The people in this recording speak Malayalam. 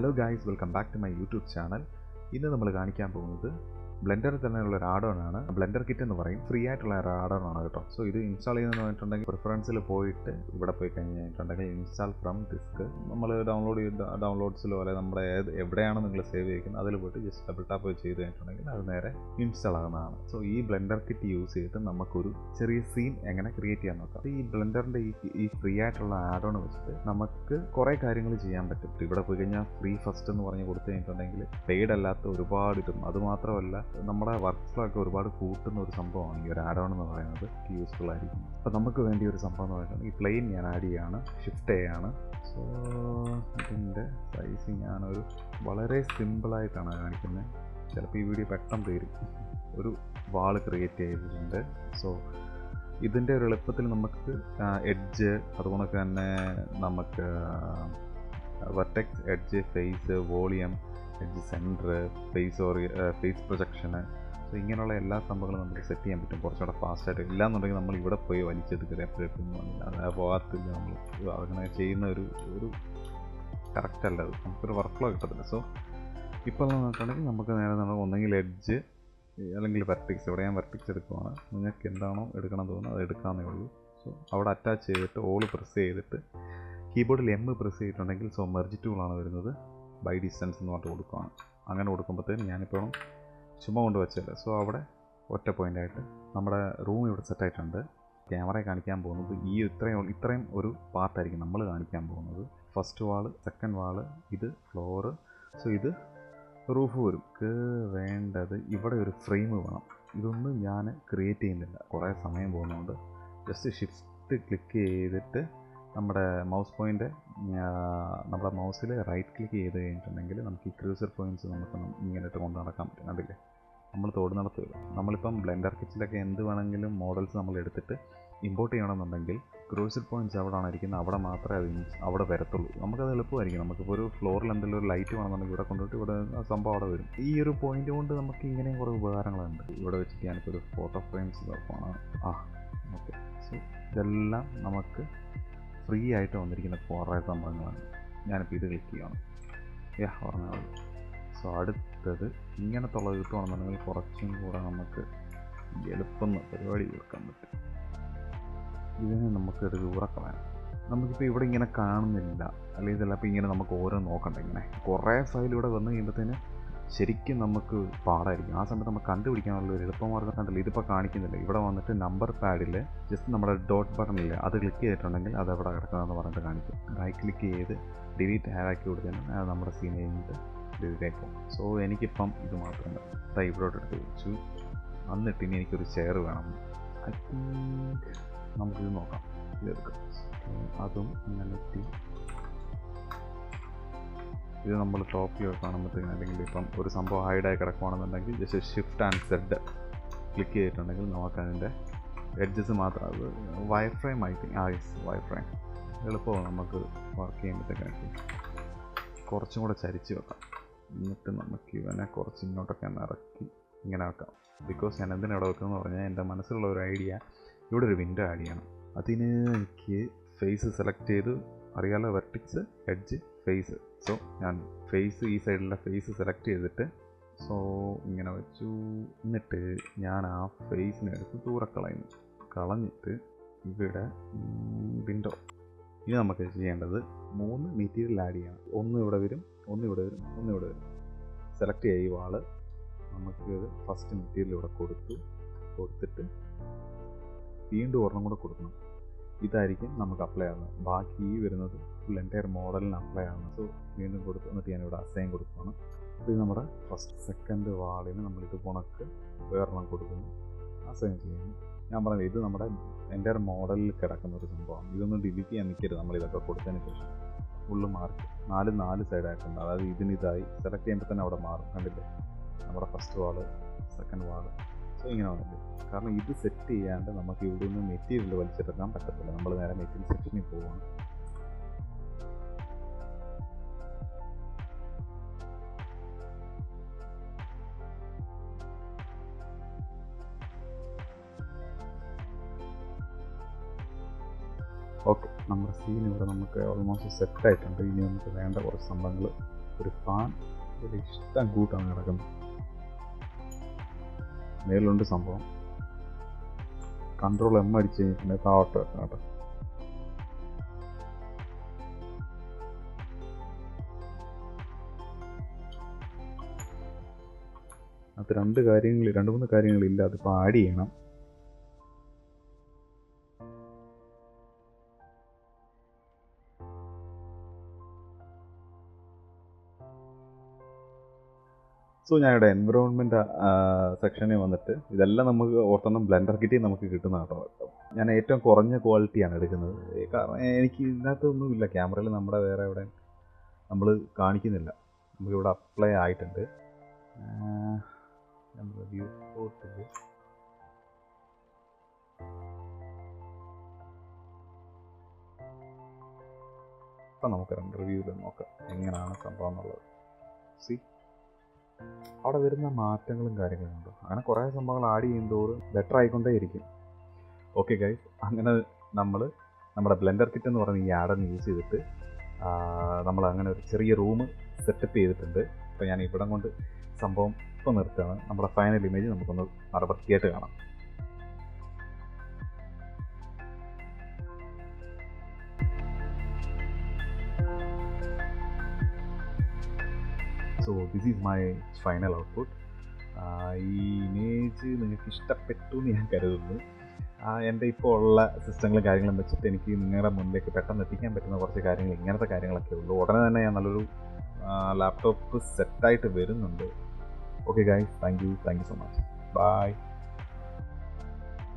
Hello guys, welcome back to my YouTube channel. ഇന്ന് നമ്മൾ കാണിക്കാൻ പോകുന്നത് ബ്ലെൻഡറിൽ തന്നെയുള്ള ഒരു ആഡോണാണ്. ബ്ലെൻഡർ കിറ്റ് എന്ന് പറയും. ഫ്രീ ആയിട്ടുള്ള ഒരു ആഡോണാണ് കേട്ടോ. സോ ഇത് ഇൻസ്റ്റാൾ ചെയ്യുന്നതെന്ന് പറഞ്ഞിട്ടുണ്ടെങ്കിൽ പ്രിഫറൻസിൽ പോയിട്ട് ഇവിടെ പോയി കഴിഞ്ഞിട്ടുണ്ടെങ്കിൽ ഇൻസ്റ്റാൾ ഫ്രം ഡിസ്ക് നമ്മൾ ഡൗൺലോഡ്സിലോ അല്ലെങ്കിൽ നമ്മുടെ എവിടെയാണ് നിങ്ങൾ സേവ് ചെയ്യുന്നത് അതിൽ പോയിട്ട് ജസ്റ്റ് ഡബിൾ ടാപ്പ് ചെയ്ത് കഴിഞ്ഞിട്ടുണ്ടെങ്കിൽ അത് നേരെ ഇൻസ്റ്റാൾ ആകുന്നതാണ്. സോ ഈ ബ്ലെൻഡർ കിറ്റ് യൂസ് ചെയ്തിട്ട് നമുക്കൊരു ചെറിയ സീൻ എങ്ങനെ ക്രിയേറ്റ് ചെയ്യാൻ നോക്കാം. ഈ ബ്ലെൻഡറിൻ്റെ ഈ ഫ്രീ ആയിട്ടുള്ള ആഡോൺ വെച്ചിട്ട് നമുക്ക് കുറേ കാര്യങ്ങൾ ചെയ്യാൻ പറ്റും. ഇവിടെ പോയി കഴിഞ്ഞാൽ ഫ്രീ ഫസ്റ്റ് എന്ന് പറഞ്ഞ് കൊടുത്തു കഴിഞ്ഞിട്ടുണ്ടെങ്കിൽ പെയ്ഡ് അല്ലാത്ത ഒരുപാട് ഇതും, അതുമാത്രമല്ല നമ്മുടെ വർക്ക് ഫ്ലോ ഒക്കെ ഒരുപാട് കൂട്ടുന്ന ഒരു സംഭവമാണ് ഈ ഒരു ആഡോൺ എന്ന് പറയുന്നത്. യൂസ്ഫുൾ ആയിരിക്കും. അപ്പോൾ നമുക്ക് വേണ്ടി ഒരു സംഭവം എന്ന് പറയുന്നത് ഈ പ്ലെയിൻ ഞാൻ ആഡ് ചെയ്യാണ്, ഷിഫ്റ്റ് ചെയ്യാണ്. സോ ഇതിൻ്റെ സൈസ് ഞാനൊരു വളരെ സിമ്പിളായിട്ടാണ് കാണിക്കുന്നത്. ചിലപ്പോൾ ഈ വീഡിയോ പെട്ടെന്ന് തീരും. ഒരു വാൾ ക്രിയേറ്റ് ചെയ്തിട്ടുണ്ട്. സോ ഇതിൻ്റെ ഒരു എളുപ്പത്തിൽ നമുക്ക് എഡ്ജ്, അതുപോലെ തന്നെ നമുക്ക് vertex, edge, face, volume, edge centre, face പ്രൊജക്ഷന്, സോ ഇങ്ങനെയുള്ള എല്ലാ സംഭവങ്ങളും നമുക്ക് സെറ്റ് ചെയ്യാൻ പറ്റും കുറച്ചുകൂടെ ഫാസ്റ്റായിട്ട്. ഇല്ലാന്നുണ്ടെങ്കിൽ നമ്മൾ ഇവിടെ പോയി വലിച്ചെടുക്കരുത് എപ്പോഴും അത് പോകാത്തില്ല. നമ്മൾ അങ്ങനെ ചെയ്യുന്ന ഒരു കറക്റ്റ് അല്ല, അത് നമുക്കൊരു വർക്ക് ഫ്ലോ കിട്ടത്തില്ല. സോ ഇപ്പോൾ നോക്കുകയാണെങ്കിൽ നമുക്ക് നേരെ ഒന്നെങ്കിൽ എഡ്ജ് അല്ലെങ്കിൽ വെർട്ടിക്സ്. ഇവിടെ ഞാൻ വെർട്ടിക്സ് എടുക്കുവാണ്. നിങ്ങൾക്ക് എന്താണോ എടുക്കണം തോന്നുന്നത് അത് എടുക്കാമെന്നേ ഉള്ളൂ. സോ അവിടെ അറ്റാച്ച് ചെയ്തിട്ട് ഓൾ പ്രസ് ചെയ്തിട്ട് കീബോർഡിൽ പ്രസ് ചെയ്തിട്ടുണ്ടെങ്കിൽ സോ മെർജ് ടൂളാണ് വരുന്നത്. ബൈ ഡിസ്റ്റൻസ് എന്ന് പറഞ്ഞിട്ട് കൊടുക്കുകയാണ്. അങ്ങനെ കൊടുക്കുമ്പോഴത്തേന് ഞാനിപ്പോൾ ചുമ്മാ കൊണ്ട് വെച്ചത്. സോ അവിടെ ഒറ്റ പോയിൻ്റായിട്ട് നമ്മുടെ റൂം ഇവിടെ സെറ്റായിട്ടുണ്ട്. ക്യാമറയെ കാണിക്കാൻ പോകുന്നത് ഈ ഇത്രയും ഒരു പാർട്ടായിരിക്കും നമ്മൾ കാണിക്കാൻ പോകുന്നത്. ഫസ്റ്റ് വാള്, സെക്കൻഡ് വാള്, ഇത് ഫ്ലോറ്, സോ ഇത് റൂഫ് വരും. വേണ്ടത് ഇവിടെ ഒരു ഫ്രെയിം വേണം. ഇതൊന്നും ഞാൻ ക്രിയേറ്റ് ചെയ്യുന്നില്ല, കുറേ സമയം പോകുന്നതുകൊണ്ട് ജസ്റ്റ് ഷിഫ്റ്റ് ക്ലിക്ക് ചെയ്തിട്ട് നമ്മുടെ മൗസ് പോയിൻ്റ് നമ്മുടെ മൗസിൽ റൈറ്റ് ക്ലിക്ക് ചെയ്ത് കഴിഞ്ഞിട്ടുണ്ടെങ്കിൽ നമുക്ക് ഈ ക്രൂസർ പോയിൻറ്റ്സ് നമുക്ക് ഇങ്ങനെ ഇട്ട് കൊണ്ട് നടക്കാൻ പറ്റും. കണ്ടില്ലേ, നമ്മൾ തോടുന്നിടത്ത് വരും. നമ്മളിപ്പം ബ്ലെൻഡർ കിറ്റിലൊക്കെ എന്ത് വേണമെങ്കിലും മോഡൽസ് നമ്മൾ എടുത്തിട്ട് ഇമ്പോർട്ട് ചെയ്യണമെന്നുണ്ടെങ്കിൽ ക്രൂസർ പോയിൻറ്റ്സ് എവിടെയാണ് ഇരിക്കുന്നത് അവിടെ മാത്രമേ അത് അവിടെ വരത്തുള്ളൂ. നമുക്കത് എളുപ്പമായിരിക്കും. നമുക്കിപ്പോൾ ഒരു ഫ്ലോറിൽ എന്തെങ്കിലും ഒരു ലൈറ്റ് വേണമെന്നുണ്ടെങ്കിൽ ഇവിടെ കൊണ്ടുപോയിട്ട് ഇവിടെ സംഭവം അവിടെ വരും. ഈ ഒരു പോയിൻ്റ് കൊണ്ട് നമുക്ക് ഇങ്ങനെയും കുറേ ഉപകാരങ്ങളുണ്ട്. ഇവിടെ വെച്ചിട്ട് ഞാനിപ്പോൾ ഒരു ഫോട്ടോ ഫ്രെയിംസ് നോക്കുകയാണ്. ഓക്കെ. സോ ഇതെല്ലാം നമുക്ക് ഫ്രീ ആയിട്ട് വന്നിരിക്കുന്ന കുറേ സംഭവങ്ങളാണ്. ഞാനിപ്പോൾ ഇത് ക്ലിക്ക് ചെയ്യണം. പറഞ്ഞാൽ സോ അടുത്തത് ഇങ്ങനത്തെ ഉള്ളത് കിട്ടുകയാണെന്നുണ്ടെങ്കിൽ കുറച്ചും കൂടെ നമുക്ക് എളുപ്പം പരിപാടി തീർക്കാൻ പറ്റും. ഇതിന് നമുക്കൊരു ഉറക്കളയാം. നമുക്കിപ്പോൾ ഇവിടെ ഇങ്ങനെ കാണുന്നില്ല, അല്ലെങ്കിൽ ചിലപ്പോൾ ഇങ്ങനെ നമുക്ക് ഓരോ നോക്കണ്ട. ഇങ്ങനെ കുറേ ഫയൽ ഇവിടെ വന്നു കഴിയുമ്പോഴത്തേന് ശരിക്കും നമുക്ക് പാടായിരിക്കും. ആ സമയത്ത് നമുക്ക് കണ്ടുപിടിക്കാനുള്ള ഒരു എളുപ്പമാർഗ്ഗം കണ്ടില്ല. ഇതിപ്പോൾ കാണിക്കുന്നില്ല. ഇവിടെ വന്നിട്ട് നമ്പർ പാഡിൽ ജസ്റ്റ് നമ്മുടെ ഡോട്ട് ബട്ടണില്ല അത് ക്ലിക്ക് ചെയ്തിട്ടുണ്ടെങ്കിൽ അത് എവിടെ കിടക്കുന്നതെന്ന് പറഞ്ഞിട്ട് കാണിക്കും. റൈറ്റ് ക്ലിക്ക് ചെയ്ത് ഡിലീറ്റ് ആക്കി കൊടുത്താൽ അത് നമ്മുടെ സീൻ കഴിഞ്ഞിട്ട് ഡിലീറ്റ് ആയിപ്പോൾ. സോ എനിക്കിപ്പം ഇത് മാത്രം ഇവിടോട്ട് എടുത്ത് വെച്ചു. എന്നിട്ട് ഇനി എനിക്കൊരു ചെയർ വേണം. ഐ തിങ്ക് നമുക്കിത് നോക്കാം. ഇതെടുക്കാം. അതും അങ്ങനെ എത്തി. ഇത് നമ്മൾ ടോപ്പിൽ കാണുമ്പോഴത്തേക്കും അല്ലെങ്കിൽ ഇപ്പം ഒരു സംഭവം ഹൈഡായി കിടക്കുകയാണെന്നുണ്ടെങ്കിൽ just shift and Z click ചെയ്തിട്ടുണ്ടെങ്കിൽ നമുക്കതിൻ്റെ എഡ്ജസ് മാത്രം അത് വയർ ഫ്രെയിം ആയിട്ട് വയർ ഫ്രെയിം എളുപ്പമാണ് നമുക്ക് വർക്ക് ചെയ്യുമ്പോഴത്തേക്കായിട്ട്. കുറച്ചും കൂടെ ചരിച്ച് വെക്കാം. എന്നിട്ട് നമുക്ക് ഇവനെ കുറച്ച് ഇങ്ങോട്ടൊക്കെ ഇറക്കി ഇങ്ങനെ വെക്കാം. ബിക്കോസ് ഞാൻ എന്തിനാണ് ഇവിടെ വെക്കുന്നതെന്ന് പറഞ്ഞാൽ എൻ്റെ മനസ്സിലുള്ള ഒരു ഐഡിയ ഇവിടെ ഒരു വിൻഡോ ആഡ് ചെയ്യണം. അതിന് എനിക്ക് ഫേസ് സെലക്ട് ചെയ്ത് അറിയാലോ, വെർട്ടിക്സ്, എഡ്ജ്, ഫേസ്. സോ ഞാൻ ഫേസ്, ഈ സൈഡിലെ ഫേസ് സെലക്ട് ചെയ്തിട്ട് സോ ഇങ്ങനെ വെച്ചു. എന്നിട്ട് ഞാൻ ആ ഫേസിനെ എടുത്ത് ദൂരെ കളഞ്ഞിട്ട് ഇവിടെ വിൻഡോ. ഇനി നമുക്ക് ചെയ്യേണ്ടത് 3 മെറ്റീരിയൽ ആഡ് ചെയ്യണം. ഒന്ന് ഇവിടെ വരും, ഒന്ന് ഇവിടെ വരും, ഒന്ന് ഇവിടെ വരും. സെലക്ട് ചെയ്യുക ഈ വാള്. നമുക്ക് ഫസ്റ്റ് മെറ്റീരിയൽ ഇവിടെ കൊടുത്തിട്ട് വീണ്ടും ഒരെണ്ണം കൂടെ കൊടുക്കണം. ഇതായിരിക്കും നമുക്ക് അപ്ലൈ ആവുന്നത്. ബാക്കി ഈ വരുന്നത് ഫുൾ എൻ്റയർ മോഡലിന് അപ്ലൈ ആവുന്നത്. സോ വീണ്ടും കൊടുത്തു. എന്നിട്ട് ഞാനിവിടെ അസൈൻ കൊടുക്കുകയാണ്. ഇത് നമ്മുടെ ഫസ്റ്റ് സെക്കൻഡ് വാളിന് നമ്മളിത് ഉണക്ക് വേറെണ്ണം കൊടുക്കുന്നു, അസൈൻ ചെയ്യുന്നു. ഞാൻ പറഞ്ഞത് ഇത് നമ്മുടെ എൻ്റയർ മോഡലിൽ കിടക്കുന്ന ഒരു സംഭവമാണ്. ഇതൊന്നും ഡിലീറ്റ് ചെയ്യാൻ നിൽക്കരുത്. നമ്മളിതൊക്കെ കൊടുത്തതിന് ശേഷം ഫുള്ള് മാർക്ക് 4 സൈഡായിട്ടുണ്ട്. അതായത് ഇതിനിതായി സെലക്ട് ചെയ്യുമ്പോൾ തന്നെ അവിടെ മാറും. കണ്ടില്ലേ, നമ്മുടെ ഫസ്റ്റ് വാള്, സെക്കൻഡ് വാള്. സോ ഇങ്ങനെ വന്നിട്ട് കാരണം ഇത് സെറ്റ് ചെയ്യാണ്ട് നമുക്ക് ഇവിടെ നിന്ന് മെറ്റീരിയൽ വലിച്ചെടുക്കാൻ പറ്റത്തില്ല. നമ്മൾ നേരെ മെറ്റീരിയൽ സെക്ഷനിൽ പോവുകയാണ്. ഓക്കെ, നമ്മുടെ സീൻ ഇവിടെ നമുക്ക് ഓൾമോസ്റ്റ് സെറ്റായിട്ടുണ്ട്. ഇനി നമുക്ക് വേണ്ട കുറച്ച് സംഭവങ്ങൾ ഒരു ഫാൻ ഒരു ഇഷ്ടം കൂട്ടാണ് കിടക്കുന്നത്. മേലുണ്ട് സംഭവം. കൺട്രോൾ എം അടിച്ച് കഴിഞ്ഞിട്ടുണ്ടെങ്കിൽ താവട്ട് വെക്കാം കേട്ടോ. അത് രണ്ട് മൂന്ന് കാര്യങ്ങളില്ല, അതിപ്പോൾ ആഡ് ചെയ്യണം. സോ ഞാനിവിടെ എൻവിറോൺമെൻറ്റ് സെക്ഷനിൽ വന്നിട്ട് ഇതെല്ലാം നമുക്ക് ഓർത്തെണ്ണം ബ്ലെൻഡർ കിറ്റിൽ നമുക്ക് കിട്ടുന്ന കേട്ടോ. ഞാൻ ഏറ്റവും കുറഞ്ഞ ക്വാളിറ്റിയാണ് എടുക്കുന്നത്, കാരണം എനിക്ക് ഇതിനകത്തൊന്നുമില്ല, ക്യാമറയിൽ നമ്മുടെ വേറെ എവിടെ നമ്മൾ കാണിക്കുന്നില്ല. നമുക്കിവിടെ അപ്ലൈ ആയിട്ടുണ്ട്. വ്യൂ പോർട്ടിൽ അപ്പം നമുക്ക് റെൻഡർ വ്യൂവിൽ നോക്കാം എങ്ങനെയാണ് സംഭവം എന്നുള്ളത്. സി അവിടെ വരുന്ന മാറ്റങ്ങളും കാര്യങ്ങളും ഉണ്ട്. അങ്ങനെ കുറേ സംഭവങ്ങൾ ആഡ് ചെയ്യുന്നതോറും ബെറ്റർ ആയിക്കൊണ്ടേ ഇരിക്കും. ഓക്കെ ഗൈസ്, അങ്ങനെ നമ്മൾ നമ്മുടെ ബ്ലെൻഡർ കിറ്റ് എന്ന് പറയുന്ന ഈ ആഡൊന്ന് യൂസ് ചെയ്തിട്ട് നമ്മൾ അങ്ങനെ ഒരു ചെറിയ റൂം സെറ്റപ്പ് ചെയ്തിട്ടുണ്ട്. അപ്പോൾ ഞാൻ ഇവിടം കൊണ്ട് സംഭവം ഇപ്പോൾ നിർത്തുകയാണ്. നമ്മുടെ ഫൈനൽ ഇമേജ് നമുക്കൊന്ന് വളരെ വൃത്തിയായിട്ട് കാണാം. So this is my final output. ഈ ഇമേജ് നിങ്ങൾക്ക് ഇഷ്ടപ്പെട്ടു എന്ന് ഞാൻ കരുതുന്നു. എൻ്റെ ഇപ്പോൾ ഉള്ള സിസ്റ്റങ്ങളും കാര്യങ്ങളും വെച്ചിട്ട് എനിക്ക് നിങ്ങളുടെ മുന്നിലേക്ക് പെട്ടെന്ന് എത്തിക്കാൻ പറ്റുന്ന കുറച്ച് കാര്യങ്ങൾ ഇങ്ങനത്തെ കാര്യങ്ങളൊക്കെ ഉള്ളൂ. ഉടനെ തന്നെ ഞാൻ നല്ലൊരു ലാപ്ടോപ്പ് സെറ്റായിട്ട് വരുന്നുണ്ട്. Okay guys, thank you so much. By.